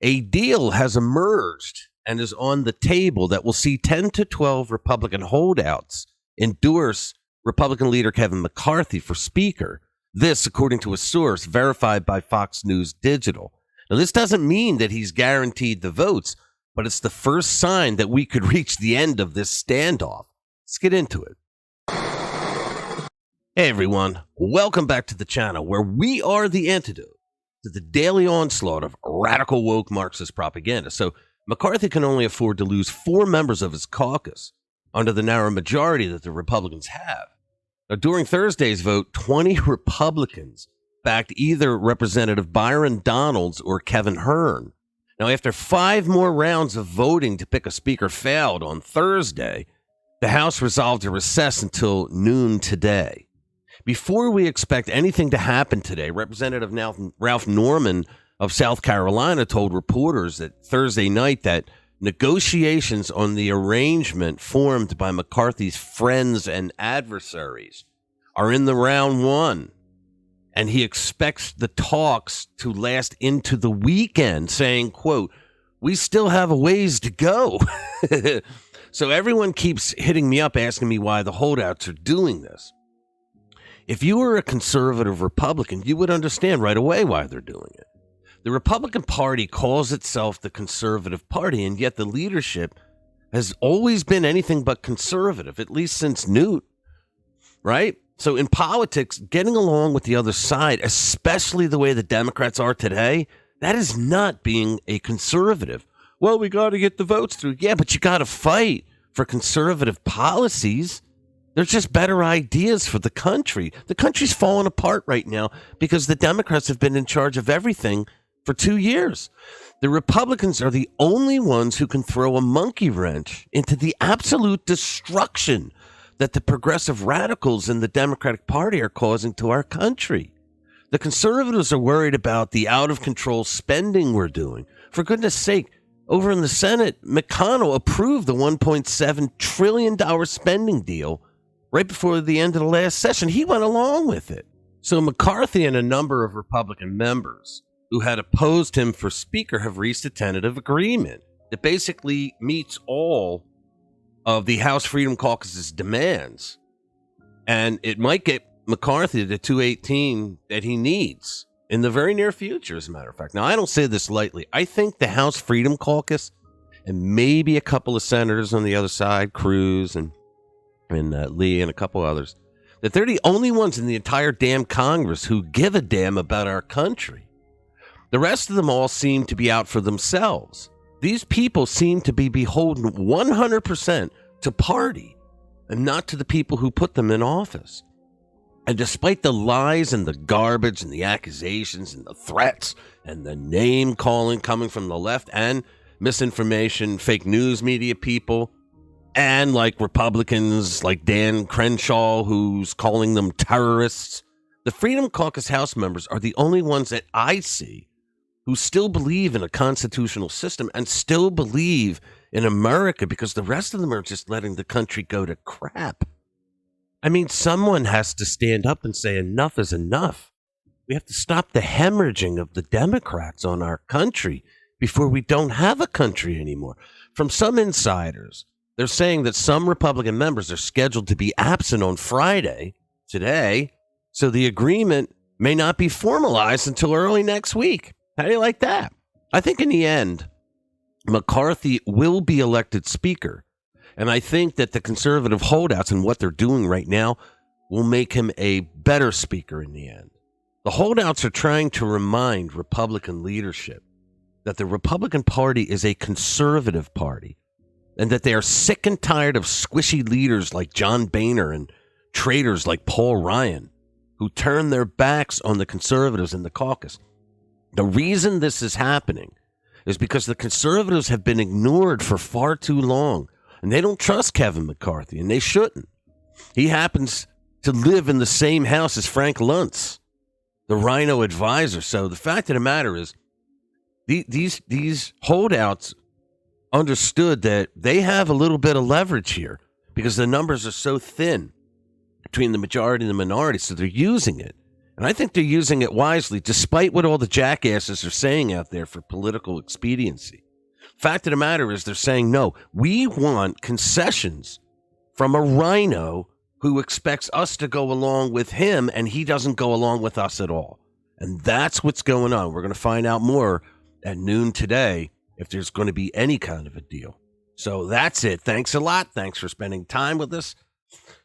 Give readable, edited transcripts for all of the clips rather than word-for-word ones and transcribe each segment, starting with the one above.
A deal has emerged and is on the table that will see 10 to 12 Republican holdouts endorse Republican leader Kevin McCarthy for Speaker. This, according to a source verified by Fox News Digital. Now, this doesn't mean that he's guaranteed the votes, but it's the first sign that we could reach the end of this standoff. Let's get into it. Hey, everyone. Welcome back to the channel where we are the antidote to the daily onslaught of radical woke Marxist propaganda. So McCarthy can only afford to lose 4 members of his caucus under the narrow majority that the Republicans have. Now, during Thursday's vote, 20 Republicans backed either Representative Byron Donalds or Kevin Hern. Now, after 5 more rounds of voting to pick a speaker failed on Thursday, the House resolved to recess until noon today. Before we expect anything to happen today, Representative Ralph Norman of South Carolina told reporters that Thursday night that negotiations on the arrangement formed by McCarthy's friends and adversaries are in the round 1, and he expects the talks to last into the weekend, saying, quote, "We still have a ways to go." So everyone keeps hitting me up asking me why the holdouts are doing this. If you were a conservative Republican, you would understand right away why they're doing it. The Republican Party calls itself the conservative party, and yet the leadership has always been anything but conservative, at least since Newt, right? So in politics, getting along with the other side, especially the way the Democrats are today, that is not being a conservative. Well, we got to get the votes through. Yeah, but you got to fight for conservative policies. There's just better ideas for the country. The country's falling apart right now because the Democrats have been in charge of everything for 2 years. The Republicans are the only ones who can throw a monkey wrench into the absolute destruction that the progressive radicals in the Democratic Party are causing to our country. The conservatives are worried about the out-of-control spending we're doing. For goodness sake, over in the Senate, McConnell approved the $1.7 trillion spending deal right before the end of the last session. He went along with it. So McCarthy and a number of Republican members who had opposed him for Speaker have reached a tentative agreement that basically meets all of the House Freedom Caucus's demands. And it might get McCarthy to 218 that he needs in the very near future, as a matter of fact. Now, I don't say this lightly. I think the House Freedom Caucus and maybe a couple of senators on the other side, Cruz and Lee and a couple others, that they're the only ones in the entire damn Congress who give a damn about our country. The rest of them all seem to be out for themselves. These people seem to be beholden 100% to party and not to the people who put them in office. And despite the lies and the garbage and the accusations and the threats and the name calling coming from the left and misinformation, fake news media people, and like Republicans like Dan Crenshaw, who's calling them terrorists, the Freedom Caucus House members are the only ones that I see who still believe in a constitutional system and still believe in America, because the rest of them are just letting the country go to crap. I mean, someone has to stand up and say enough is enough. We have to stop the hemorrhaging of the Democrats on our country before we don't have a country anymore. From some insiders, they're saying that some Republican members are scheduled to be absent on Friday, today, so the agreement may not be formalized until early next week. How do you like that? I think in the end, McCarthy will be elected Speaker. And I think that the conservative holdouts and what they're doing right now will make him a better Speaker in the end. The holdouts are trying to remind Republican leadership that the Republican Party is a conservative party and that they are sick and tired of squishy leaders like John Boehner and traitors like Paul Ryan who turn their backs on the conservatives in the caucus. The reason this is happening is because the conservatives have been ignored for far too long, and they don't trust Kevin McCarthy, and they shouldn't. He happens to live in the same house as Frank Luntz, the Rhino advisor. So the fact of the matter is, these holdouts understood that they have a little bit of leverage here because the numbers are so thin between the majority and the minority, so they're using it. And I think they're using it wisely, despite what all the jackasses are saying out there for political expediency. Fact of the matter is they're saying, no, we want concessions from a rhino who expects us to go along with him, and he doesn't go along with us at all. And that's what's going on. We're going to find out more at noon today if there's going to be any kind of a deal. So that's it. Thanks a lot. Thanks for spending time with us.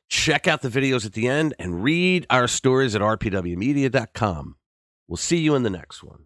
Check out the videos at the end and read our stories at rpwmedia.com. We'll see you in the next one.